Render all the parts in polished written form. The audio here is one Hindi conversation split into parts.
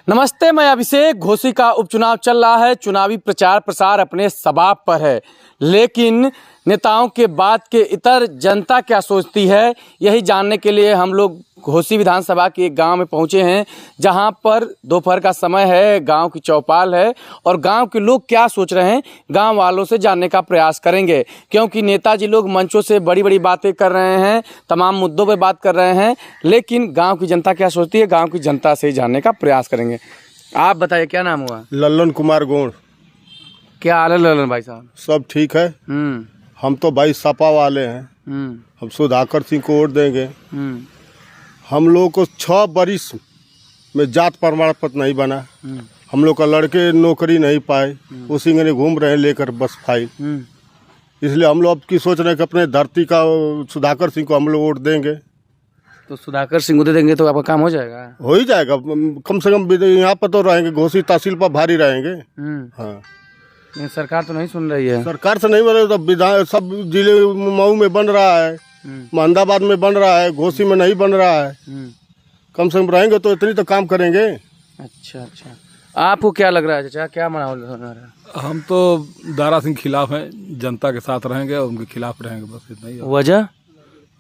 नमस्ते, मैं अभिषेक। घोसी का उपचुनाव चल रहा है। चुनावी प्रचार प्रसार अपने सबाब पर है, लेकिन नेताओं के बात के इतर जनता क्या सोचती है, यही जानने के लिए हम लोग घोसी विधानसभा के एक गांव में पहुंचे हैं, जहां पर दोपहर का समय है, गांव की चौपाल है और गांव के लोग क्या सोच रहे हैं गांव वालों से जानने का प्रयास करेंगे। क्योंकि नेताजी लोग मंचों से बड़ी बड़ी बातें कर रहे हैं, तमाम मुद्दों पर बात कर रहे हैं, लेकिन गाँव की जनता क्या सोचती है, गाँव की जनता से जानने का प्रयास करेंगे। आप बताइए, क्या नाम हुआ? लल्लन कुमार गोड़। क्या हाल है लल्लन भाई साहब? सब ठीक है। हम तो भाई सपा वाले हैं। हम सुधाकर सिंह को वोट देंगे। हम लोग को 6 बरिस में जात प्रमाण पत्र नहीं बना। हम लोग का लड़के नौकरी नहीं पाए, उसी में घूम रहे हैं लेकर बस फाइल। इसलिए हम लोग अब की सोच रहे हैं कि अपने धरती का सुधाकर सिंह को हम लोग वोट देंगे। तो सुधाकर सिंह को दे देंगे तो आपका काम हो जाएगा? हो ही जाएगा। कम से कम यहाँ पर तो रहेंगे, घोसी तहसील पर भारी रहेंगे। हाँ, सरकार तो नहीं सुन रही है। सरकार से नहीं बन रहा, तो विधान सब जिले मऊ में बन रहा है, महमदाबाद में बन रहा है, घोसी में नहीं बन रहा है। कम से कम रहेंगे तो इतनी तो काम करेंगे। अच्छा, आपको क्या लग रहा है चाचा, क्या माहौल हो रहा है? हम तो दारा सिंह खिलाफ हैं, जनता के साथ रहेंगे और उनके खिलाफ रहेंगे, बस इतना ही।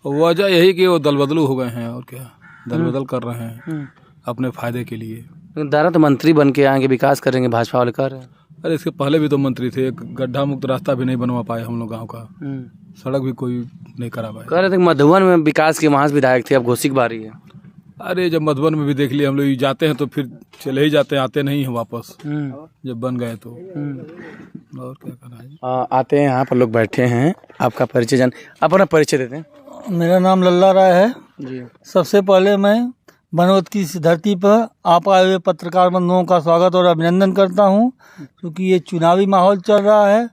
वजह यही कि वो दल बदलू हो गए हैं, और क्या दल बदल कर रहे हैं अपने फायदे के लिए। दारा तो मंत्री बन के आएंगे, विकास करेंगे, भाजपा वाले कर रहे हैं। अरे इसके पहले भी तो मंत्री थे, एक गड्ढा मुक्त रास्ता भी नहीं बनवा पाए हम लोग गाँव का, सड़क भी कोई नहीं करा पाए। कह रहे थे मधुबन में विकास के वहाँ विधायक थे, अब घोसी की बारी है। अरे जब मधुबन में भी देख लिए हम लोग, जाते हैं तो फिर चले ही जाते हैं, आते नहीं हैं वापस। जब बन गए तो और क्या करना है। आते हैं, यहाँ पर लोग बैठे हैं। आपका परिचय अपना परिचय देते हैं। मेरा नाम लल्ला राय है जी। सबसे पहले मैं बनोद की इस धरती पर आप आए हुए पत्रकार बंधुओं का स्वागत और अभिनंदन करता हूं, क्योंकि ये चुनावी माहौल चल रहा है।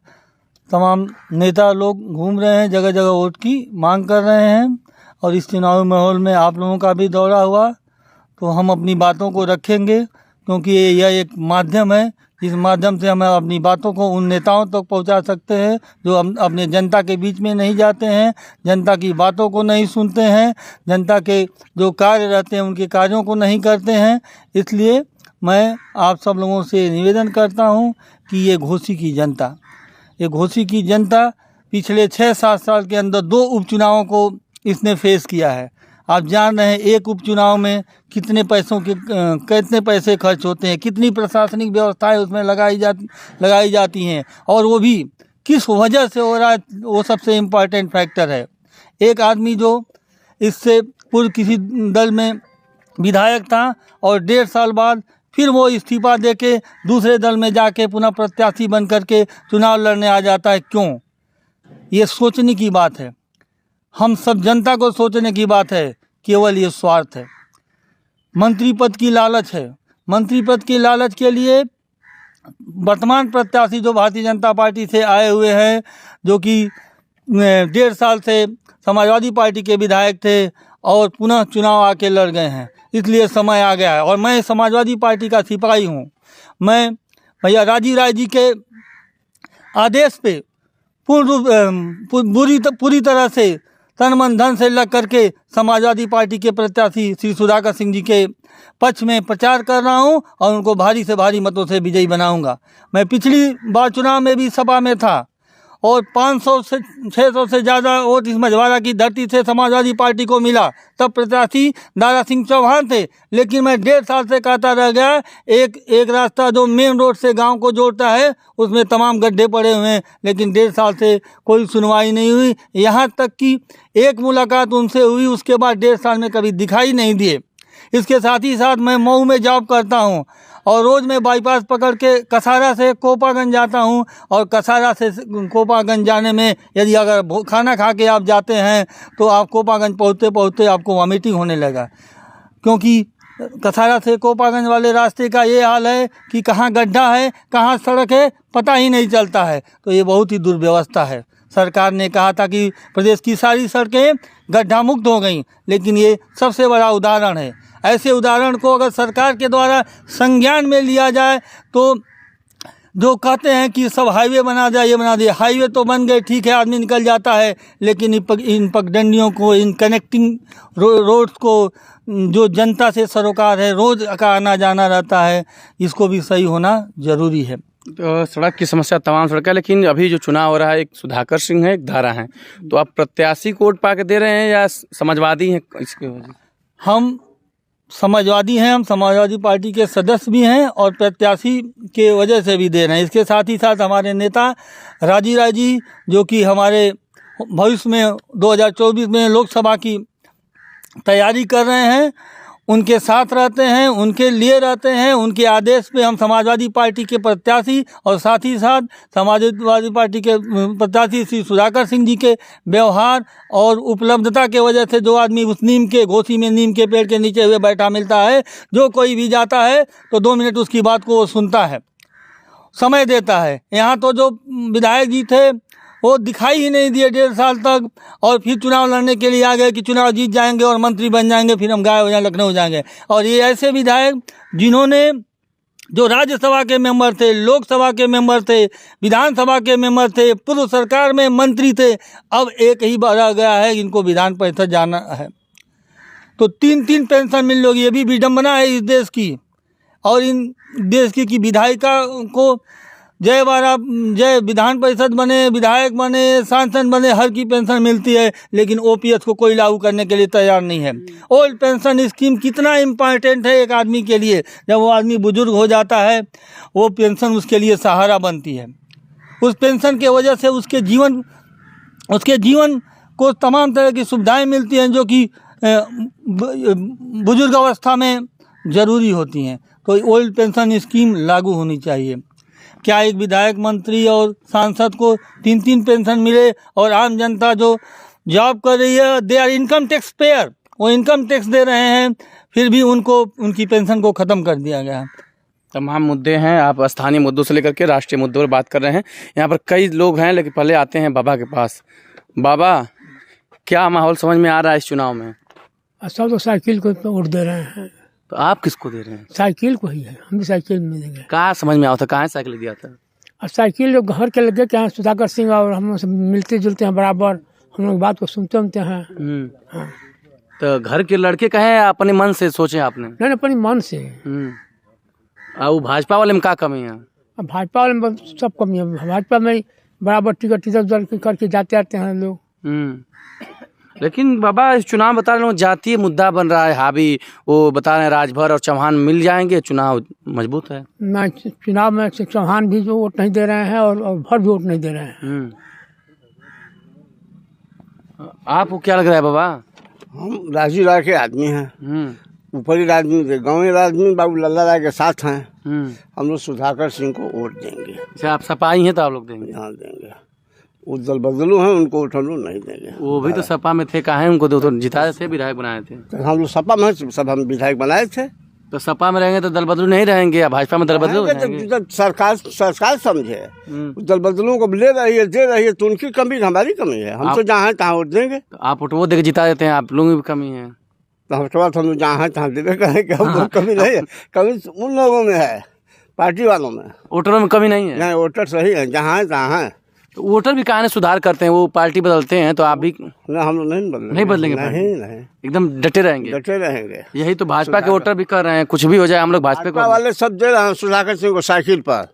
तमाम नेता लोग घूम रहे हैं, जगह जगह वोट की मांग कर रहे हैं, और इस चुनावी माहौल में आप लोगों का भी दौरा हुआ, तो हम अपनी बातों को रखेंगे, क्योंकि यह एक माध्यम है जिस माध्यम से हम अपनी बातों को उन नेताओं तक पहुंचा सकते हैं जो अपने जनता के बीच में नहीं जाते हैं, जनता की बातों को नहीं सुनते हैं, जनता के जो कार्य रहते हैं उनके कार्यों को नहीं करते हैं। इसलिए मैं आप सब लोगों से निवेदन करता हूं कि ये घोसी की जनता पिछले 6-7 साल के अंदर 2 उपचुनावों को इसने फेस किया है। आप जान रहे हैं एक उपचुनाव में कितने पैसे खर्च होते हैं, कितनी प्रशासनिक व्यवस्थाएं उसमें लगाई जाती हैं, और वो भी किस वजह से हो रहा है, वो सबसे इम्पॉर्टेंट फैक्टर है। एक आदमी जो इससे पूर्व किसी दल में विधायक था और 1.5 साल बाद फिर वो इस्तीफा देके दूसरे दल में जाके पुनः प्रत्याशी बन करके चुनाव लड़ने आ जाता है। क्यों? ये सोचने की बात है, हम सब जनता को सोचने की बात है। केवल ये स्वार्थ है, मंत्री पद की लालच है। मंत्री पद की लालच के लिए वर्तमान प्रत्याशी जो भारतीय जनता पार्टी से आए हुए हैं, जो कि 1.5 साल से समाजवादी पार्टी के विधायक थे और पुनः चुनाव आके लड़ गए हैं, इसलिए समय आ गया है। और मैं समाजवादी पार्टी का सिपाही हूँ। मैं भैया राजीव राय जी के आदेश पे पूरी तरह से तन मन धन से लग करके समाजवादी पार्टी के प्रत्याशी श्री सुधाकर सिंह जी के पक्ष में प्रचार कर रहा हूं और उनको भारी से भारी मतों से विजयी बनाऊंगा। मैं पिछली बार चुनाव में भी सभा में था और 500 से 600 से ज़्यादा वोट इस मझवारा की धरती से समाजवादी पार्टी को मिला। तब प्रत्याशी दारा सिंह चौहान थे, लेकिन मैं 1.5 साल से कहता रह गया, एक रास्ता जो मेन रोड से गांव को जोड़ता है उसमें तमाम गड्ढे पड़े हुए हैं, लेकिन 1.5 साल से कोई सुनवाई नहीं हुई। यहाँ तक कि एक मुलाकात उनसे हुई, उसके बाद 1.5 साल में कभी दिखाई नहीं दिए। इसके साथ ही साथ मैं मऊ में जॉब करता हूँ और रोज़ मैं बाईपास पकड़ के कसारा से कोपागंज जाता हूँ, और कसारा से कोपागंज जाने में यदि अगर खाना खा के आप जाते हैं तो आप कोपागंज पहुँचते पहुँचते आपको वॉमिटिंग होने लगा, क्योंकि कसारा से कोपागंज वाले रास्ते का ये हाल है कि कहाँ गड्ढा है, कहाँ सड़क है, पता ही नहीं चलता है। तो ये बहुत ही दुर्व्यवस्था है। सरकार ने कहा था कि प्रदेश की सारी सड़कें गड्ढा मुक्त हो गई, लेकिन ये सबसे बड़ा उदाहरण है। ऐसे उदाहरण को अगर सरकार के द्वारा संज्ञान में लिया जाए तो जो कहते हैं कि सब हाईवे बना दिया, ये बना दिया, हाईवे तो बन गए, ठीक है, आदमी निकल जाता है, लेकिन इन पगडंडियों को, इन कनेक्टिंग रोड्स को, जो जनता से सरोकार है, रोज का आना जाना रहता है, इसको भी सही होना जरूरी है। तो सड़क की समस्या तमाम सड़क है, लेकिन अभी जो चुनाव हो रहा है, एक सुधाकर सिंह है, एक धारा है, तो आप प्रत्याशी को वोट पा के दे रहे हैं या समाजवादी हैं इसके वजह? हम समाजवादी हैं, हम समाजवादी पार्टी के सदस्य भी हैं और प्रत्याशी के वजह से भी दे रहे हैं। इसके साथ ही साथ हमारे नेता राजी राजी, जो कि हमारे भविष्य में 2024 में लोकसभा की तैयारी कर रहे हैं, उनके साथ रहते हैं, उनके लिए रहते हैं, उनके आदेश पे हम समाजवादी पार्टी के प्रत्याशी और साथ ही साथ समाजवादी पार्टी के प्रत्याशी श्री सुधाकर सिंह जी के व्यवहार और उपलब्धता के वजह से जो आदमी उस नीम के घोसी में, नीम के पेड़ के नीचे हुए बैठा मिलता है, जो कोई भी जाता है तो 2 मिनट उसकी बात को वो सुनता है, समय देता है। यहाँ तो जो विधायक जी थे वो दिखाई ही नहीं दिए 1.5 साल तक, और फिर चुनाव लड़ने के लिए आ गए कि चुनाव जीत जाएंगे और मंत्री बन जाएंगे, फिर हम गायब हो जाएंगे, लखनऊ जाएंगे। और ये ऐसे विधायक जिन्होंने, जो राज्यसभा के मेंबर थे, लोकसभा के मेंबर थे, विधानसभा के मेंबर थे, पूर्व सरकार में मंत्री थे, अब एक ही रह गया है इनको विधान परिषद जाना है, तो 3-3 पेंशन मिल लोगी। ये भी विडम्बना है इस देश की और इन देश की विधायिका को जय विधान परिषद बने, विधायक बने, सांसद बने, हर की पेंशन मिलती है, लेकिन ओपीएस को कोई लागू करने के लिए तैयार नहीं है। ओल्ड पेंशन स्कीम कितना इम्पॉर्टेंट है एक आदमी के लिए, जब वो आदमी बुजुर्ग हो जाता है वो पेंशन उसके लिए सहारा बनती है। उस पेंशन के वजह से उसके जीवन को तमाम तरह की सुविधाएं मिलती हैं जो कि बुजुर्ग अवस्था में ज़रूरी होती हैं। तो ओल्ड पेंशन स्कीम लागू होनी चाहिए। क्या एक विधायक, मंत्री और सांसद को 3-3 पेंशन मिले और आम जनता जो जॉब कर रही है, they are income tax payer, वो इनकम टैक्स दे रहे हैं, फिर भी उनको उनकी पेंशन को ख़त्म कर दिया गया। तमाम मुद्दे हैं, आप स्थानीय मुद्दों से लेकर के राष्ट्रीय मुद्दों पर बात कर रहे हैं। यहाँ पर कई लोग हैं, लेकिन पहले आते हैं बाबा के पास। बाबा, क्या माहौल समझ में आ रहा है इस चुनाव में? सब तो साइकिल को वोट दे रहे हैं। तो आप किसको दे रहे हैं? साइकिल को ही है, हम भी साइकिल में देंगे। कहाँ समझ में आता, कहाँ साइकिल दिया था? और साइकिल जो घर के लगे क्या, सुधाकर सिंह और हम लोग मिलते जुलते हैं बराबर, हम लोग बात को सुनते हैं। हाँ। तो घर के लड़के कहे अपने मन से सोचे आपने? नहीं, अपने मन से। और भाजपा वाले में क्या कमी है? अब भाजपा वाले में सब कमी है। भाजपा में बराबर टिकट करके जाते आते हैं लोग। लेकिन बाबा, इस चुनाव बता रहे हो जातीय मुद्दा बन रहा है हावी, वो बता रहे हैं राजभर और चौहान मिल जाएंगे, चुनाव मजबूत है। ना, चुनाव में चौहान भी जो वोट नहीं दे रहे हैं और भर भी वोट नहीं दे रहे हैं। आपको क्या लग रहा है बाबा? हम राजी राय के आदमी हैं, ऊपरी राजनीति, गाँवी राजनीति बाबू लल्ला राय के साथ हैं। हम लोग सुधाकर सिंह को वोट देंगे। अच्छा, आप सपाही हैं तो आप लोग देंगे? हाँ, देंगे। वो दल बदलू हैं, उनको उठलू नहीं देंगे। वो भी तो सपा में थे, कहा है उनको तो जिताए थे, विधायक बनाए थे। तो हम लोग सपा में सब हम विधायक बनाए थे। तो सपा में रहेंगे तो दल बदलू नहीं रहेंगे, या भाजपा में दल बदलू रहेंगे? जब सरकार समझे दल बदलू को ले रही है, दे रही है, तो उनकी कमी हमारी कमी है। हम तो जहाँ है तहाँ वोट देंगे। तो आप वोट वो देकर जिता देते हैं, आप लोगों की भी कमी है। तो उसके बाद हम लोग जहाँ है तहाँ देवे करेंगे। हम कमी नहीं है, कमी उन लोगों में है, पार्टी वालों में। वोटरों में कमी नहीं है? नहीं, वोटर सही है, जहाँ है तहाँ है। तो वोटर भी कहा सुधार करते हैं, वो पार्टी बदलते हैं, तो आप भी? ना, हम लोग नहीं बदलेंगे। नहीं, एकदम डटे रहेंगे। डटे रहेंगे। यही तो भाजपा के वोटर भी कर रहे हैं, कुछ भी हो जाए हम लोग भाजपा वाले सब दे रहे हैं सुधाकर सिंह को साइकिल पर,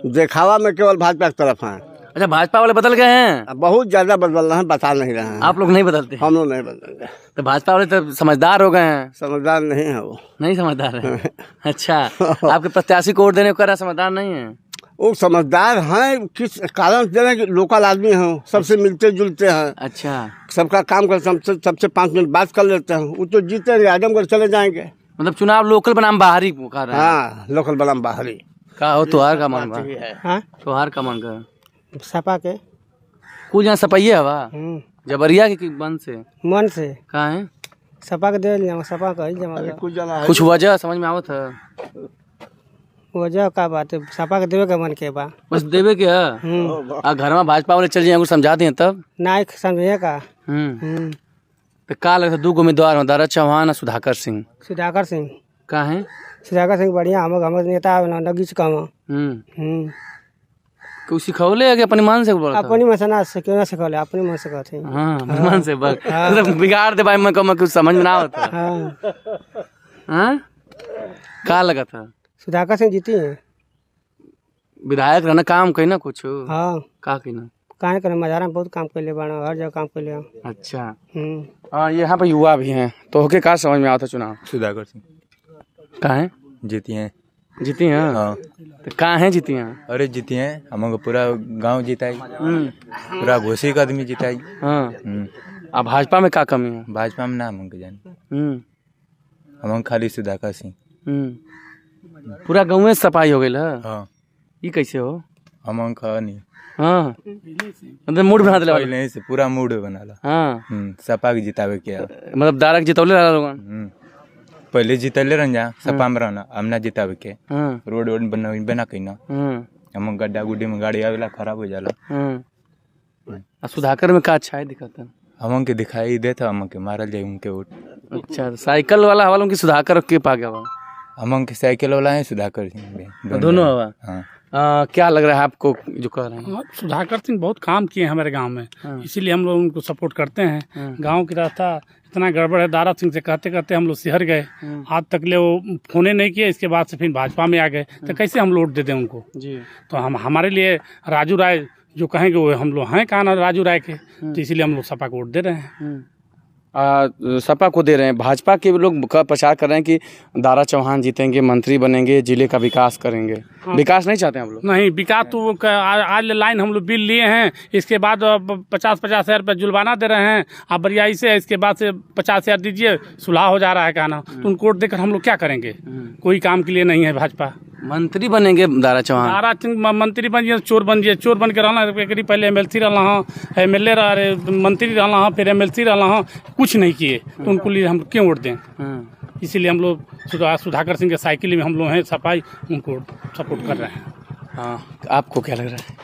दिखावा में केवल भाजपा की तरफ है। अच्छा, भाजपा वाले बदल गए हैं? बहुत ज्यादा बदल रहे हैं, बता नहीं रहे हैं। आप लोग नहीं बदलते? हम लोग नहीं बदलेंगे। तो भाजपा वाले तो समझदार हो गए हैं। समझदार नहीं है वो, नहीं समझदार है। अच्छा, आपके प्रत्याशी को वोट देने को कह रहा है समझदार नहीं है? वो समझदार हैं, किस कारण दे रहे हैं कि लोकल आदमी हैं, सबसे मिलते जुलते हैं। अच्छा, सबका काम कर, सबसे 5 मिनट बात कर लेते हैं। वो तो जीते आजमगढ़ चले जाएंगे। मतलब चुनाव लोकल बनाम बाहरी कर रहे हैं? हाँ, लोकल बनाम बाहरी। का हो तुहार का मन हाँ, तुहार का मन का सपा के कुछ यहाँ सपाइए हवा जबरिया के मन से मन से कहा है सपा के दे लिया, सपा का ही जमा। कुछ वजह समझ में आवत है? वजह का बात है, सपा के देवे का मन के बा, बस देवे के है। घर में भाजपा वाले चल जाए समझा दिए तब ना समझे का। तो का लगता 2 उम्मीदवार हैं, दारा चौहान और सुधाकर सिंह। सुधाकर सिंह का है? सुधाकर सिंह बढ़िया, हम नेता नगीच कम। कुछ सिखौले है कि अपने मन से बोला था? अपनी मन से ना क्यों ना सिखौले, अपने मन से कहते हैं। हाँ मन से बस मतलब बिगाड़ दे भाई, मैं कुछ समझ में ना होता। हाँ हाँ का लगा था? सुधाकर सिंह जीती हैं। विधायक रहना काम कही ना कुछ हाँ का कही ना काहे करे, मजारा में बहुत काम कर ले बाड़ा, हर जगह काम कर ले। अच्छा हाँ यहाँ पे युवा भी हैं, तो होके का समझ में आता चुनाव? सुधाकर सिंह का है जीती हैं। जीती हैं? हाँ तो कहाँ हैं जीती हैं? अरे जीती हैं, हमको पूरा गांव जिताई, पूरा घोसी का आदमी जिताई। हाँ अब भाजपा में का कमी है? भाजपा में ना हमको जान, हम खाली सुधाकर सिंह। पूरा गाँव में सफाई हो गई है। हाँ ये कैसे हो? हम खा नहीं, हाँ मतलब मूड बना दिला पहले से पूरा मूड बनाला। हाँ सपा के जितावे के मतलब दारा के जितौले रहा लोगन। पहले जितले रह जा, सपा में रहना, हम ना जितावे के। हाँ रोड वोड बना कहीं ना, हम गड्ढा गुड्डी में गाड़ी आवेला खराब हो जाला। हाँ सुधाकर में का अच्छा है दिखता है? हम के दिखाई देता, हम के मारल जाए उनके वोट। अच्छा साइकिल वाला हवा उनकी सुधाकर के पा गया? हम के साइकिल वाला है सुधाकर सिंह, दोनों हवा। हाँ क्या लग रहा है आपको जो कह रहे हैं? सुधाकर सिंह बहुत काम किए हमारे गांव में, इसीलिए हम लोग उनको सपोर्ट करते हैं। गांव की रास्ता इतना गड़बड़ है, दारा सिंह से कहते कहते हम लोग सिहर गए, आज तक ले वो फोने नहीं किए। इसके बाद से फिर भाजपा में आ गए, तो कैसे हम वोट दे दें उनको? जी तो हम हमारे लिए राजू राय जो कहेंगे वो हम लोग हैं, कहा ना राजू राय के, तो इसीलिए हम लोग सपा को वोट दे रहे हैं। सपा को दे रहे हैं। भाजपा के लोग प्रचार कर रहे हैं कि दारा चौहान जीतेंगे, मंत्री बनेंगे, जिले का विकास करेंगे। विकास नहीं चाहते हम लोग? नहीं विकास तो आज लाइन हम लोग बिल लिए हैं, इसके बाद 50-50 हज़ार रुपये जुर्माना दे रहे हैं। आप बरियाई से इसके बाद से 50 हज़ार दीजिए, सुलह हो जा रहा है कहना, तो उनको वोट देकर हम लोग क्या करेंगे? कोई काम के लिए नहीं है भाजपा। मंत्री बनेंगे दारा चौहान? दारा सिंह मंत्री बनिए, चोर बनिए, चोर बन के रहना। पहले MLC रहा हाँ, MLA रहा, मंत्री रहा हाँ, फिर MLC रहा हाँ, कुछ नहीं किए, तो उनको लिए हम क्यों वोट दें? इसीलिए हम लोग सुधाकर सिंह के साइकिल में हम लोग हैं सफाई, उनको सपोर्ट कर रहे हैं। हाँ आपको क्या लग रहा है?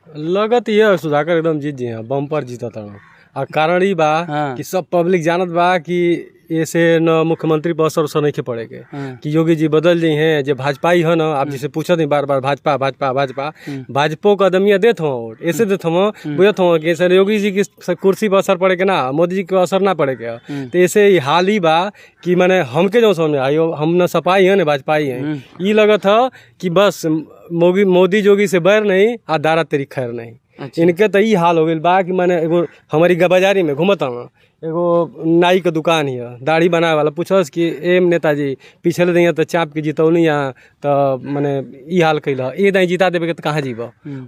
लगत ये सुधाकर एकदम जीत जी हैं, बम्पर जीता था। और कारण ही बा कि सब पब्लिक जानत बा कि ऐसे न मुख्यमंत्री पर असर नहीं पड़ेगा कि योगी जी बदल जी हैं, जो भाजपा ही है ना। आप जिसे पूछत नहीं बार बार भाजपा भाजपा भाजपा, भाजपा का आदमी देत हो वोट, ऐसे देत हो बुझत हो कि सर योगी जी की कुर्सी पर असर पड़ेगा ना, मोदी जी के असर ना पड़ेगा। तो ऐसे ही हाल ही बा कि मैंने हमके जो समझ आयो, हम न सपा ही है न भाजपा ही है। ये लगत है कि बस मोदी जोगी से बैर नहीं और दारा तेरी खैर नहीं। अच्छा। इनके तो ये हाल हो गई बा कि मैंने एगो हमारी बाजारी में घूमता हूँ, एगो नाई का दुकान है, दाढ़ी बनाए वाला, पूछस कि एम नेताजी पिछले दिन तो चाप के जितौनी यहाँ, तो मैंने ई हाल कैला, ये दाई जिता देवे तो कहाँ जीब?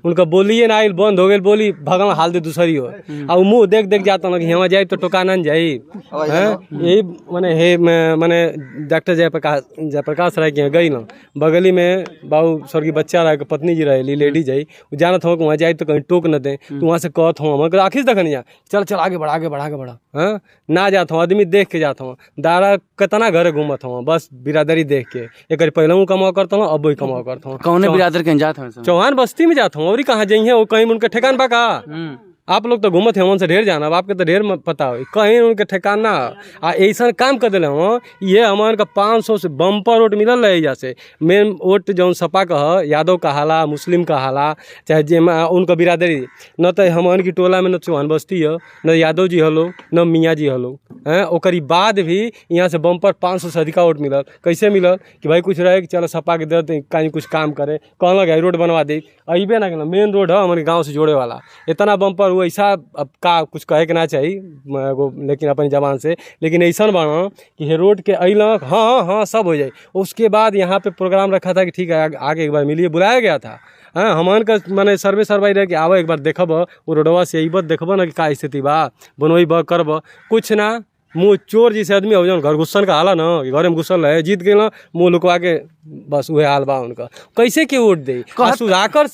उनका बोलिए ना आइल, बंद हो गई बोली, भगवान हाल दे दूसरी हो। और मुँह देख देख जाता ना कि यहाँ जाए तो टोकाना जाई। यही मैंने मैंने डॉक्टर जयप्रकाश राय के यहाँ गई ना, बगली में बाबू स्वर्गीय बच्चा राय के पत्नी जी रहे, लेडी जाई, जानत हो कि वहाँ जाए तो कहीं टोक न दे, तो वहाँ से कहत हूँ आखिर देखनी जा, चल चल आगे बढ़ा आगे बढ़ा आगे बढ़ा। हाँ ना जाता हूँ, आदमी देख के जाता हूँ। दारा कितना घर घूमत हूँ, बस बिरादरी देख के। एक पहले कमाओ करता हूँ, अब वही कमाओ करता हूँ। कौन बिरादर के जाता हूँ? चौहान बस्ती में जाता हूँ, और कहाँ जाइए, वो कहीं उनके ठेकान बा का? आप लोग तो घूमत हैं, उनसे ढेर जाना, आपके तो ढेर पता हो, कहीं उनके ठेकान ना। ऐसा काम कर दिले हो, ये हमारे का 500 से बम्पर वोट मिलल रहे। जैसे मेन वोट जौन सपा का है, यादव का हाला, मुस्लिम का हाला, चाहे जे उनका बिरादरी, न तो हमारे की टोला में न चौहान बस्ती है, न यादव जी हलो, न मियाँ जी हलो हैं। ओकरी बाद भी यहाँ से बम्पर 500 से अधिका वोट मिलल। कैसे मिलल कि भाई कुछ रहे कि चलो सपा के दे कहीं कुछ काम करे, कहना कि रोड बनवा दे, अबे ना मेन रोड है हमारे गाँव से जोड़े वाला, इतना बम्पर ऐसा। अब का कुछ कहे के ना चाहिए लेकिन अपनी जबान से, लेकिन ऐसा बना कि रोड के अइलक, हाँ हाँ सब हो जाए। उसके बाद यहाँ पे प्रोग्राम रखा था कि ठीक है आगे एक बार मिलिए, बुलाया गया था। हाँ हमान का मैंने सर्वे रहे कि आओ एक बार देखब, वो रोडवा से यही बात देखब ना कि का स्थिति बा, बनोई बा करब कुछ ना। मुँह चोर जैसे आदमी हो जाओ, घर घुसन का हाला ना, घर में घुसल रहे, जीत गए ना, मुँह लुकवा के, बस वही हाल बा उनका। कैसे के वोट दे? सुधाकर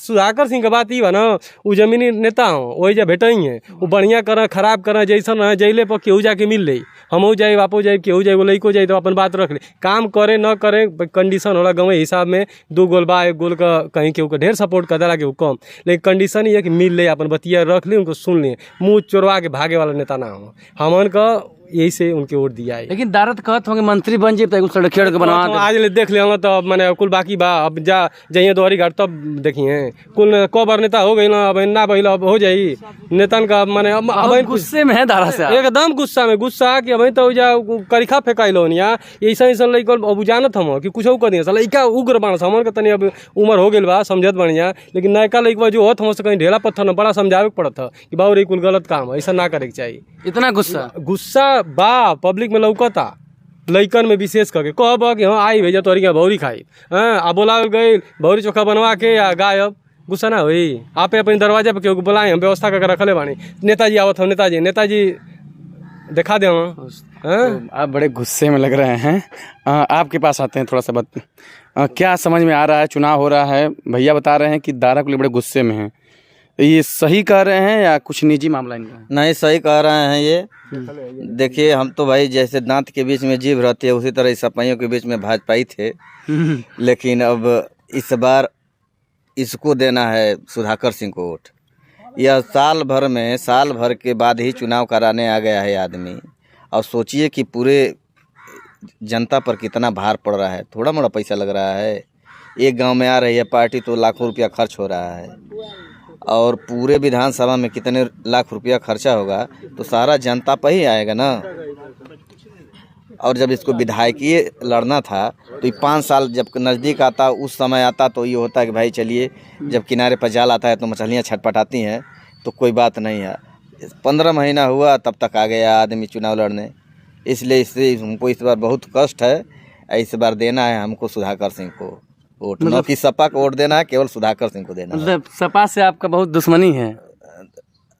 सिंह के बात ही बा ना, वो जमीनी नेता हो, वही जब भेटे ही है, वो बढ़िया कर खराब कर, जैसा रहे जैले पर केहू जाके मिल ले, हम जाए वापो जाए, केहू जाए वो लइको जाए, तो अपन बात रख ले। काम करे न करे कंडीशन होला गाँव हिसाब में, 2 गोल बा, 1 गोल का कहीं केहू का ढेर सपोर्ट कर देला, केहू कम, लेकिन कंडीशन ये है कि मिल ले, अपन बतिया रख ली, उनको सुन लिए। मुँह चोरवा के भागे वाला नेता ना हो। हमन का यही से उनके वोट दिया है। लेकिन दारत कहत होंगे मंत्री बन जाए तो सड़क के बनवा तो आज ले देख ले तो मैंने कुल बाकी बा अब जा जाइए दोहरी घाट तब देखिए कुल को बार नेता हो गई ना अब ना बहिल अब हो जाई नेतन का मैंने अब गुस्से में है दारा से एकदम गुस्सा कि अभी तो जा करिखा फेंकाइलो निया ऐसा ऐसा लइकल अब जानत हम कि कुछ कर दिया साला इका उग्र बाण हमन के तनी अब उम्र हो गेल बा समझत बढ़िया लेकिन नयका लइकवा जो होत हम से कहीं ढेला पत्थर न बड़ा समझावे के पड़त कि बाबू रे कुल गलत काम है ऐसा ना करे के चाहिए। इतना गुस्सा बा पब्लिक में लौकता लइकन में विशेष करके कहब कि हाँ आई भेजा तोरी भौरी खाई हाँ आ बोला गई भौरी चोखा बनवा के या गायब गुस्सा ना हुई आप अपने दरवाजे पे क्यों बुलाए हम व्यवस्था करके रखले बानी नेताजी आवत हम नेताजी दिखा दे तो आप बड़े गुस्से में लग रहे हैं आपके पास आते हैं थोड़ा सा क्या समझ में आ रहा है चुनाव हो रहा है भैया बता रहे हैं कि दारा को बड़े गुस्से में हैं ये सही कह रहे हैं या कुछ निजी मामला इनका? नहीं सही कह रहे हैं ये देखिए हम तो भाई जैसे दांत के बीच में जीभ रहती है उसी तरह इस सपाइयों के बीच में भाजपाई थे लेकिन अब इस बार इसको देना है सुधाकर सिंह को वोट। यह साल भर के बाद ही चुनाव कराने आ गया है आदमी और सोचिए कि पूरे जनता पर कितना भार पड़ रहा है। थोड़ा मोड़ा पैसा लग रहा है एक गांव में आ रही है पार्टी तो लाखों रुपया खर्च हो रहा है और पूरे विधानसभा में कितने लाख रुपया खर्चा होगा तो सारा जनता पर ही आएगा ना। और जब इसको विधायकीय लड़ना था तो 5 साल जब नज़दीक आता उस समय आता तो ये होता कि भाई चलिए जब किनारे पर जाल आता है तो मछलियाँ छटपटाती हैं तो कोई बात नहीं है। 15 महीना हुआ तब तक आ गया आदमी चुनाव लड़ने इसलिए इससे हमको इस बार बहुत कष्ट है। इस बार देना है हमको सुधाकर सिंह को वोट न कि सपा को वोट देना है केवल सुधाकर सिंह को देना मतलब सपा से आपका बहुत दुश्मनी है।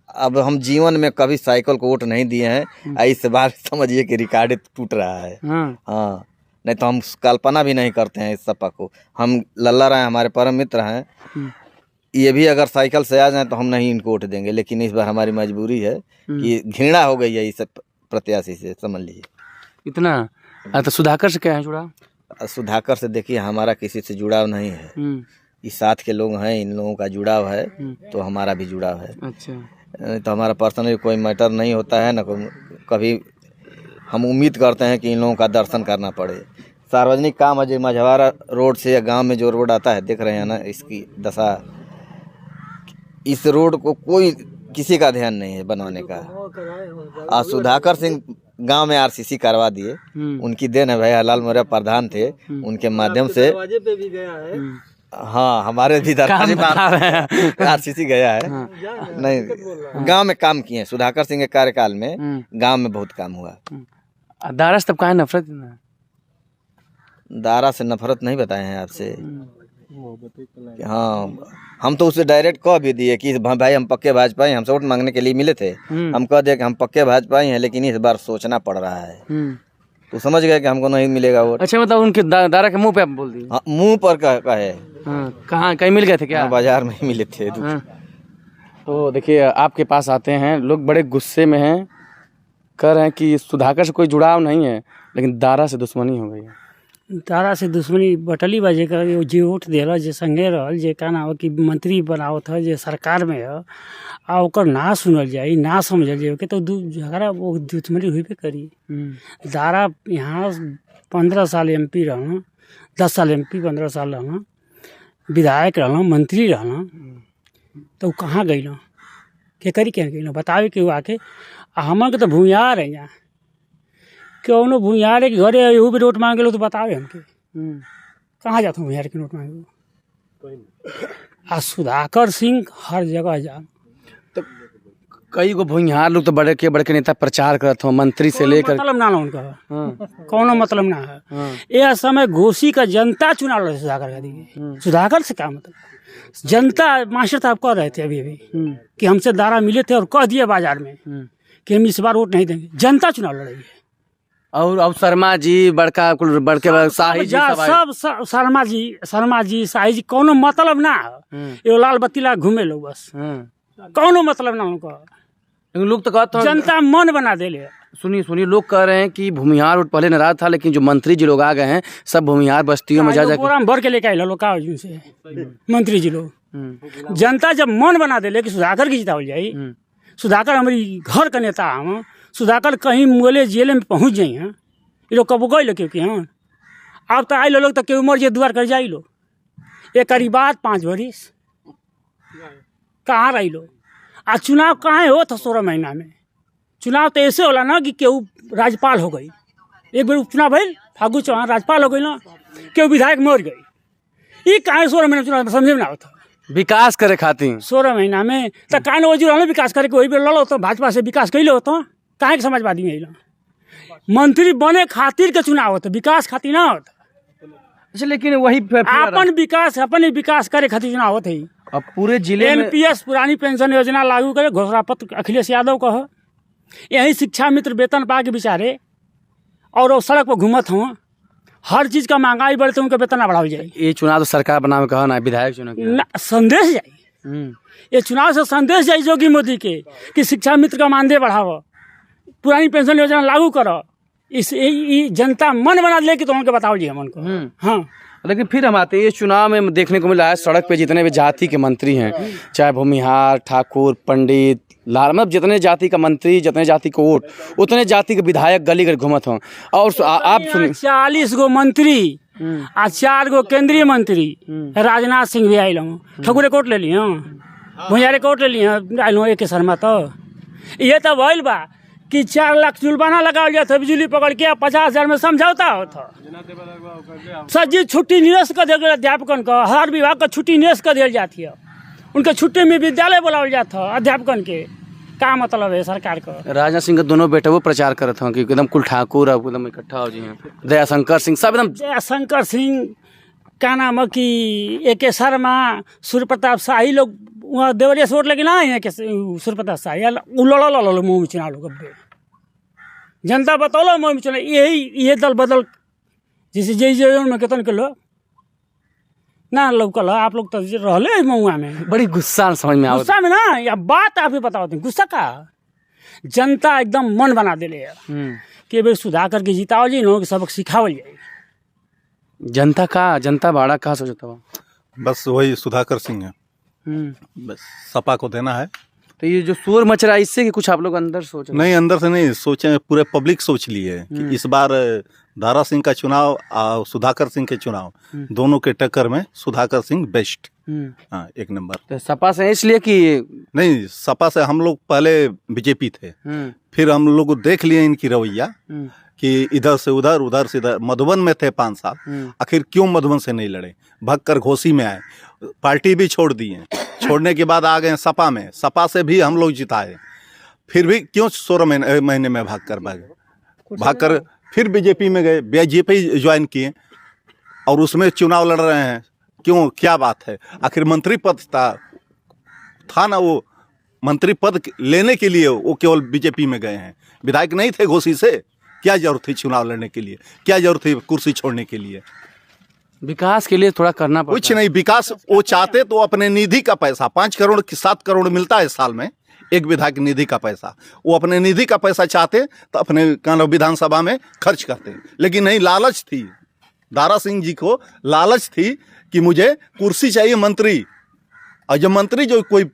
अब हम जीवन में कभी साइकिल को वोट नहीं दिए हैं इस बार समझिए कि रिकॉर्ड टूट रहा है। हाँ नहीं तो हम कल्पना भी नहीं करते हैं इस सपा को। हम लल्ला राय हमारे परम मित्र हैं ये भी अगर साइकिल से आ जाए तो हम नहीं इनको वोट देंगे लेकिन इस बार हमारी मजबूरी है कि घृणा हो गई है इस प्रत्याशी से समझ लीजिए इतना। तो सुधाकर से क्या है जुड़ा? सुधाकर से देखिए हमारा किसी से जुड़ाव नहीं है इस साथ के लोग हैं इन लोगों का जुड़ाव है तो हमारा भी जुड़ाव है। अच्छा तो हमारा पर्सनली कोई मैटर नहीं होता है ना कभी हम उम्मीद करते हैं कि इन लोगों का दर्शन करना पड़े। सार्वजनिक काम है जो मझवारा रोड से या गांव में जो रोड आता है देख रहे हैं ना इसकी दशा। इस रोड को कोई किसी का ध्यान नहीं है बनवाने का। और सुधाकर सिंह गांव में आरसीसी करवा दिए उनकी देन है। भाई हलाल मौर्य प्रधान थे उनके माध्यम से हाँ हमारे भी दरवाजे पर आरसीसी गया है। नहीं गांव में काम किए सुधाकर सिंह के कार्यकाल में गांव में बहुत काम हुआ। दारा से तब कहाँ नफरत? दारा से नफरत नहीं बताए हैं आपसे। हाँ हम तो उसे डायरेक्ट कह भी दिए कि भाई हम पक्के भाजपाई हमसे वोट मांगने के लिए मिले थे हम कह दिए कि हम पक्के भाजपाई हैं लेकिन इस बार सोचना पड़ रहा है तो समझ गए कि हमको नहीं मिलेगा वोट। अच्छा मतलब उनके दारा के मुंह पे आप बोल दिए? हाँ मुंह पर कहे। कहाँ कहीं मिल गए थे क्या? बाजार में ही मिले थे। तो देखिए आपके पास आते हैं लोग बड़े गुस्से में हैं कह रहे हैं कि सुधाकर से कोई जुड़ाव नहीं है लेकिन दारा से दुश्मनी हो गई है। तारा से दुश्मनी बटली बाजे कर जे वोट दिला जे संगे रहल जे का नाम कि मंत्री बनावत है जे सरकार में है आ ओकर ना सुनल जाए ना समझल जाए के तो झगड़ा वो दुश्मनी हुई पे करी। दारा यहाँ 15 साल MP रहना 10 साल MP 15 साल रहना विधायक रहना मंत्री रहना तो कहाँ गई ना के करी क्या गई ना बतावे के आके हमन के तो भूमिहार है यहाँ क्यों भूमिहार है कि घरे एहू भी नोट मांगे लो तो बतावे हमके कहाँ जाता हूँ भूमिहार के नोट मांगे। आ सुधाकर सिंह हर जगह जा तो कई गो भूमिहार लोग तो बड़े के नेता प्रचार करते हो मंत्री से लेकर मतलब ना उनका कौनो मतलब ना है। यह समय घोषी का जनता चुनाव लड़े सुधाकर का दी सुधाकर से क्या मतलब जनता मास्टर साहब कह रहे थे अभी कि हमसे दारा मिले थे और कह दिए बाजार में कि हम इस बार वोट नहीं देंगे। जनता चुनाव लड़ेगी और शर्मा जी बड़के शाही जी सब शर्मा जी शाही जी कोनो मतलब ना है ये लाल बत्ती ला घूमे लोग बस कोनो मतलब ना उनका। लोग तो कहते हैं जनता मन बना दे ले। सुनिए लोग कह रहे हैं कि भूमिहार वोट पहले नाराज था लेकिन जो मंत्री जी लोग आ गए हैं सब भूमिहार बस्तियों में जा भर के लेके आए लोग का से मंत्री जी लोग। जनता जब मन बना दे ले कि सुधाकर की जितावल जाये सुधाकर हमारी घर का नेता हम सुधाकर कहीं मोले जेल में पहुँच जाई हैं ये लोग कब गए क्योंकि हाँ अब तो आई लोग तो केहू मर जाए द्वार कर जाई लो एक करी बात 5 बरिस कहाँ रही लो आ चुनाव कहाँ हो था 16 महीना में चुनाव तो ऐसे होला ना कि केहू राज्यपाल हो गई एक बार उपचुनाव भइल फागू चौहान राज्यपाल हो गई ना केहू विधायक मर गई ये कहाँ 16 महीना चुनाव समझे में ना होता विकास करे खातिर 16 महीना में तो कहाँ ने वजह रहने विकास करे वही बेर लड़ो तो भाजपा से विकास कैले होता कहाँ के समाजवादी में अइलो मंत्री बने खातिर के चुनाव होता विकास खातिर ना होता अच्छा लेकिन वही अपन विकास करे खातिर चुनाव होते ही अब पूरे जिले में NPS पुरानी पेंशन योजना लागू करे घोषणा पत्र अखिलेश यादव कह यही शिक्षा मित्र वेतन पा के बेचारे और वो सड़क पर घूमत हों हर चीज का महंगाई बढ़ते उनका वेतन ना बढ़ाओ जाए ये चुनाव तो सरकार बनावे कहा ना विधायक चुनाव ना संदेश जाए ये चुनाव से संदेश जाए योगी मोदी के कि शिक्षा मित्र का मानदेय बढ़ाओ पुरानी पेंशन योजना लागू करो इस जनता मन बना ले कि तो उनके बताओ जी हम उनको हाँ लेकिन फिर हम आते हैं इस चुनाव में देखने को मिला है सड़क पे जितने भी जाति के मंत्री हैं चाहे भूमिहार ठाकुर पंडित लाल मतलब जितने जाति का मंत्री जितने जाति को वोट उतने जाति के विधायक गली गली घूमत हों और आप सुनिए 40 गो मंत्री आ 4 गो केंद्रीय मंत्री राजनाथ सिंह भी आयल हूँ ठाकुर कोर्ट ले लिया भुइयारे कोर्ट ले लिया आयल हूँ एक शर्मा तो ये तो भइल बा कि 4 लाख जुर्माना लगाओ जाता बिजली पकड़ के 50,000 में समझौता होता सर जी छुट्टी निरस्त कर दिया अध्यापकन का हर विभाग का छुट्टी निरस्त कर दिया जाती है उनके छुट्टी में विद्यालय बुलावल जाता है अध्यापकन के का मतलब है सरकार का राजनाथ सिंह के दोनों बेटे वो प्रचार करत हूँ कि एकदम कुल ठाकुर अब एकदम इकट्ठा हो जी हैं दयाशंकर सिंह सब एकदम दयाशंकर सिंह क्या नाम है कि AK शर्मा सूर्य प्रताप शाही लोग वहाँ देवरिया से वोट लगे ना है सूर्य प्रताप शाही उलड़ मुँह में चुनाव लोग जनता बतौलो मुँह में चुनाव ये दल बदल जैसे जय में केतन के लोग ना लोग आप लोग तो रहले महुआ में बड़ी गुस्सा समझ में गुस्सा में ना या बात आप ही बताओ गुस्सा का जनता एकदम मन बना दिले है कि भाई सुधार करके जिताओ जी नो सबक सिखावल जाए जनता बाड़ा कहाँ सोचता हुआ बस वही सुधाकर सिंह है बस सपा को देना है तो ये जो शोर मच रहा है इससे कि कुछ आप लोग अंदर सोच नहीं अंदर से नहीं सोचे पूरे पब्लिक सोच ली है कि इस बार दारा सिंह का चुनाव और सुधाकर सिंह के चुनाव दोनों के टक्कर में सुधाकर सिंह बेस्ट हाँ 1 नंबर तो सपा से इसलिए कि नहीं सपा से हम लोग पहले बीजेपी थे फिर हम लोग देख लिए इनकी रवैया कि इधर से उधर उधर से इधर मधुबन में थे 5 साल आखिर क्यों मधुबन से नहीं लड़े भगकर घोसी में आए पार्टी भी छोड़ दी है छोड़ने के बाद आ गए सपा में सपा से भी हम लोग जिताए फिर भी क्यों 16 महीने में भागकर फिर बीजेपी में गए बीजेपी ज्वाइन किए और उसमें चुनाव लड़ रहे हैं क्यों क्या बात है आखिर मंत्री पद था ना वो मंत्री पद लेने के लिए वो केवल बीजेपी में गए हैं विधायक नहीं थे घोसी से क्या जरूरत थी चुनाव लड़ने के लिए क्या जरूरत थी कुर्सी छोड़ने के लिए विकास के लिए थोड़ा करना पड़ता कुछ नहीं विकास वो चाहते तो अपने निधि का पैसा 5 करोड़ 7 करोड़ मिलता है साल में एक विधायक निधि का पैसा वो अपने निधि का पैसा चाहते तो अपने विधानसभा में खर्च करते लेकिन नहीं लालच थी दारा सिंह जी को लालच थी कि मुझे कुर्सी चाहिए मंत्री और जब मंत्री जो कोई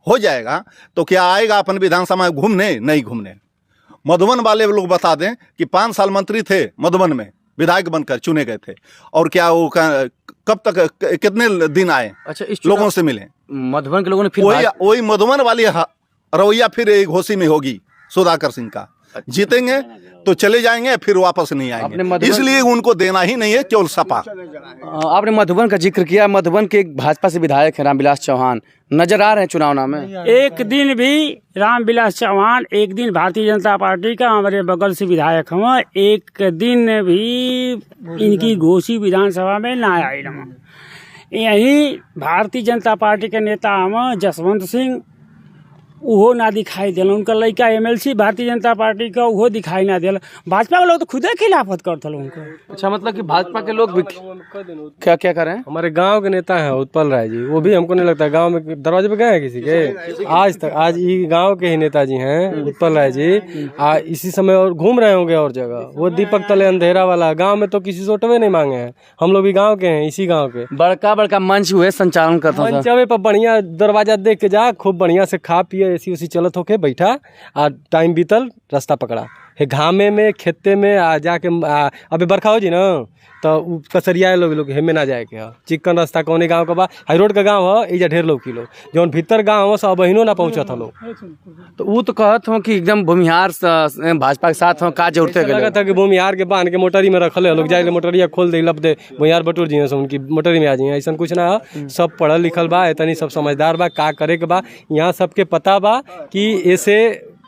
हो जाएगा तो क्या आएगा अपन विधानसभा में घूमने नहीं घूमने मधुबन वाले लोग बता दें कि 5 साल मंत्री थे मधुबन में विधायक बनकर चुने गए थे और क्या वो कब तक कितने दिन आए अच्छा इस लोगों से मिले मधुबन के लोगों ने फिर वही मधुबन वाली रवैया फिर घोसी में होगी सुधाकर सिंह का जीतेंगे तो चले जाएंगे फिर वापस नहीं आएंगे इसलिए उनको देना ही नहीं है केवल सपा आपने मधुबन का जिक्र किया मधुबन के भाजपा से विधायक है रामविलास चौहान नजर आ रहे हैं चुनाव में एक दिन भी रामविलास चौहान एक दिन भारतीय जनता पार्टी का हमारे बगल से विधायक हम एक दिन भी इनकी घोसी विधानसभा में ना आए यही भारतीय जनता पार्टी के नेता हम जसवंत सिंह वो ना दिखाई दिल उनका लड़का MLC भारतीय जनता पार्टी का वो दिखाई ना दिल भाजपा के लोग तो खुदे खिलाफत करते उनको अच्छा मतलब कि भाजपा के लोग क्या क्या कर रहे हैं हमारे गांव के नेता हैं उत्पल राय जी वो भी हमको नहीं लगता गांव में दरवाजे पे गए हैं किसी के आज ये गांव के ही नेताजी हैं उत्पल राय जी इसी समय और घूम रहे होंगे और जगह वो दीपक तले अंधेरा वाला गाँव में तो किसी से वोटवे नहीं मांगे हैं हम लोग भी गाँव के हैं इसी गाँव के बड़का मंच हुए संचालन करते मंच पर बढ़िया दरवाजा देख के जा खूब बढ़िया से खा पिए एसी उसी चलत होके बैठा आ टाइम बीतल रास्ता पकड़ा हे घामे में खेते में आ जाके अबे बरखा हो जी ना तो उ कसरिया लोग हेमे ना जाए के चिक्कन रास्ता कौने गाँव का बा हाई रोड का गाँव है एजा ढेर लोग किलो जौन भीतर गाँव है सब बहिनो ना पहुँचत हलो। तो वो तो कहत हो कि एकदम भूमिहार भाजपा के साथ हो का जरूरत है लगा था कि भूमिहार के बांध के मोटरी में रखले लोग जाए मोटरिया खोल दे लब दे भूमिहार बटूर जी उनकी मोटरी में आ जाइए ऐसा कुछ ना है। सब पढ़ल लिखल बा इतनी सब समझदार बा का करे के बा यहाँ सबके पता बा कि ऐसे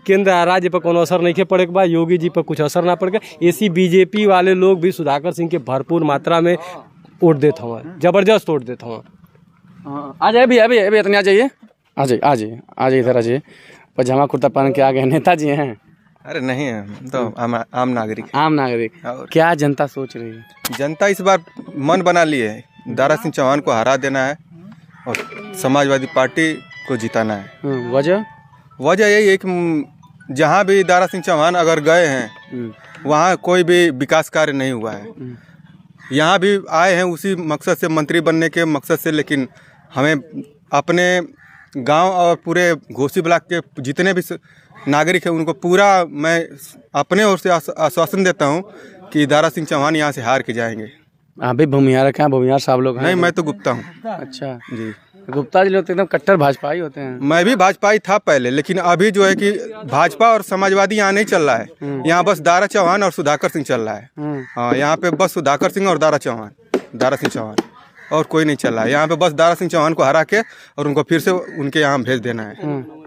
केंद्र आ राज्य पर कोनो असर नहीं पड़े के बा योगी जी पर कुछ असर ना पड़ के ऐसी बीजेपी वाले लोग भी सुधाकर सिंह के भरपूर मात्रा में वोट देते हुए जबरदस्त वोट देते हुए। आ जाए अभी अभी अभी इतने आ जाइए आ जाइए इधर आ जाइए पजामा कुर्ता पहन के आ गए नेताजी हैं। अरे नहीं है तो आम नागरिक क्या जनता सोच रही है? जनता इस बार मन बना ली है दारा सिंह चौहान को हरा देना है और समाजवादी पार्टी को जिताना है। वजह यही है कि जहाँ भी दारा सिंह चौहान अगर गए हैं वहाँ कोई भी विकास कार्य नहीं हुआ है। यहाँ भी आए हैं उसी मकसद से मंत्री बनने के मकसद से, लेकिन हमें अपने गांव और पूरे घोसी ब्लॉक के जितने भी नागरिक हैं उनको पूरा मैं अपने ओर से आश्वासन देता हूँ कि दारा सिंह चौहान यहाँ से हार के जाएंगे। अभी भूमिहार क्या भूमिहार साहब लोग हैं? नहीं, मैं तो गुप्ता हूँ। अच्छा जी, गुप्ता जी लोग तो एकदम कट्टर भाजपा ही होते हैं। मैं भी भाजपाई था पहले, लेकिन अभी जो है कि भाजपा और समाजवादी यहाँ नहीं चल रहा है। यहाँ बस दारा चौहान और सुधाकर सिंह चल रहा है। हाँ, यहाँ पे बस सुधाकर सिंह और दारा सिंह चौहान और कोई नहीं चल रहा है। यहाँ पे बस दारा सिंह चौहान को हरा के और उनको फिर से उनके यहाँ भेज देना है।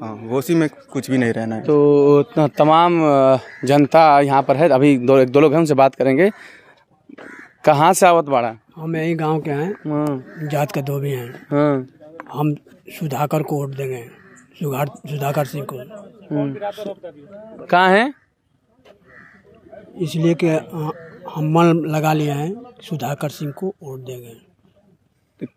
हाँ, घोसी में कुछ भी नहीं रहना है। तो तमाम जनता यहाँ पर है। अभी दो लोग हैं, उनसे बात करेंगे। कहाँ से आवत बाड़ा? हम यही गांव के हैं, जात के दो भी हैं। हम सुधाकर को वोट देंगे, सुधाकर सिंह को। कहाँ है? इसलिए कि हम मन लगा लिए हैं, सुधाकर सिंह को वोट देंगे।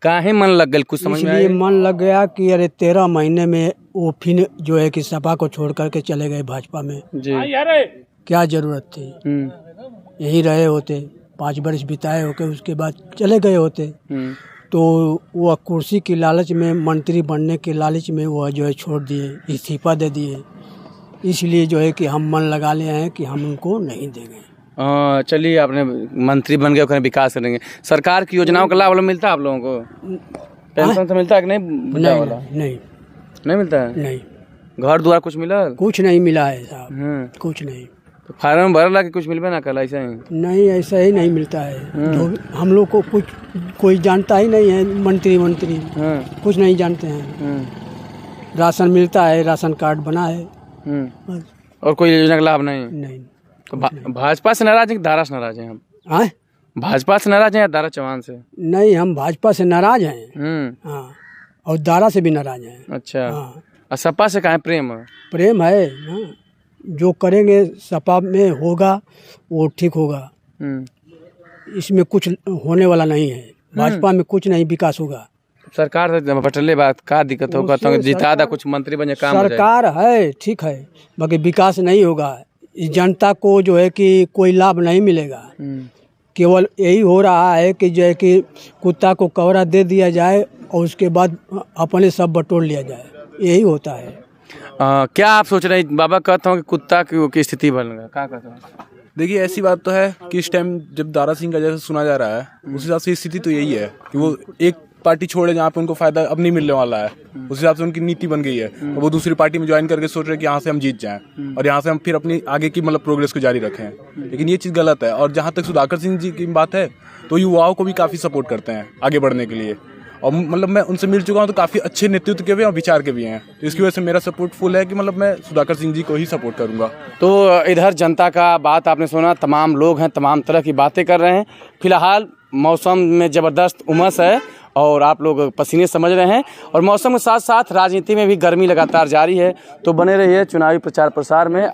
काहे मन लग गया? कुछ समझ में इसलिए मन लग गया कि अरे 13 महीने में वो फिर जो है कि सपा को छोड़ करके चले गए भाजपा में जी। क्या जरूरत थी? यही रहे होते, 5 वर्ष बिताए होके उसके बाद चले गए होते। तो वो कुर्सी की लालच में, मंत्री बनने के लालच में वो जो है छोड़ दिए, इस्तीफा दे दिए। इसलिए जो है कि हम मन लगा लिए हैं कि हम उनको नहीं देंगे। चलिए, आपने मंत्री बन गए, विकास करेंगे। सरकार की योजनाओं का लाभ मिलता है आप लोगों को? पेंशन तो मिलता है कि नहीं? नहीं मिलता है। नहीं। घर द्वार कुछ मिला? कुछ नहीं मिला है साहब, कुछ नहीं। तो फार्म भरला कि कुछ मिलबे ना कल? ऐसा ही नहीं, ऐसा ही नहीं मिलता है। तो हम लोग को कुछ कोई जानता ही नहीं है। मंत्री कुछ नहीं जानते हैं। राशन मिलता है, राशन कार्ड बना है, और कोई योजना का लाभ नहीं। तो भाजपा से नाराज है कि दारा से नाराज हैं हम? भाजपा से नाराज हैं या दारा चौहान से? नहीं, हम भाजपा से नाराज हैं। हाँ, और दारा से भी नाराज हैं। अच्छा। और सपा से कहाँ प्रेम है? प्रेम है। जो करेंगे सपा में होगा वो ठीक होगा। इसमें कुछ होने वाला नहीं है। भाजपा में कुछ नहीं विकास होगा। सरकार से बटले बात का दिक्कत होगा तो जिता दा कुछ मंत्री बने काम सरकार है, ठीक है, बाकी विकास नहीं होगा। जनता को जो है कि कोई लाभ नहीं मिलेगा। केवल यही हो रहा है कि जो है कि कुत्ता को कवरा दे दिया जाए और उसके बाद अपने सब बटोर लिया जाए, यही होता है। क्या आप सोच रहे हैं? बाबा कहता हूँ कि कुत्ता की स्थिति बनेगा, क्या कहता हूँ? देखिए, ऐसी बात तो है कि इस टाइम जब दारा सिंह का जैसा सुना जा रहा है, उस हिसाब से स्थिति तो यही है कि वो एक पार्टी छोड़े जहाँ पे उनको फायदा अब नहीं मिलने वाला है। उस हिसाब से उनकी नीति बन गई है और वो दूसरी पार्टी में ज्वाइन करके सोच रहे हैं कि यहाँ से हम जीत जाएं और यहाँ से हम फिर अपनी आगे की प्रोग्रेस को जारी रखें। लेकिन ये चीज़ गलत है। और जहाँ तक सुधाकर सिंह जी की बात है तो युवाओं को भी काफ़ी सपोर्ट करते हैं आगे बढ़ने के लिए। और मैं उनसे मिल चुका हूँ तो काफ़ी अच्छे नेतृत्व के भी और विचार के भी हैं। तो इसकी वजह से मेरा सपोर्ट फुल है कि मैं सुधाकर सिंह जी को ही सपोर्ट करूँगा। तो इधर जनता का बात आपने सुना, तमाम लोग हैं, तमाम तरह की बातें कर रहे हैं। फिलहाल मौसम में ज़बरदस्त उमस है और आप लोग पसीने समझ रहे हैं और मौसम के साथ साथ राजनीति में भी गर्मी लगातार जारी है। तो बने रहिए चुनावी प्रचार प्रसार में।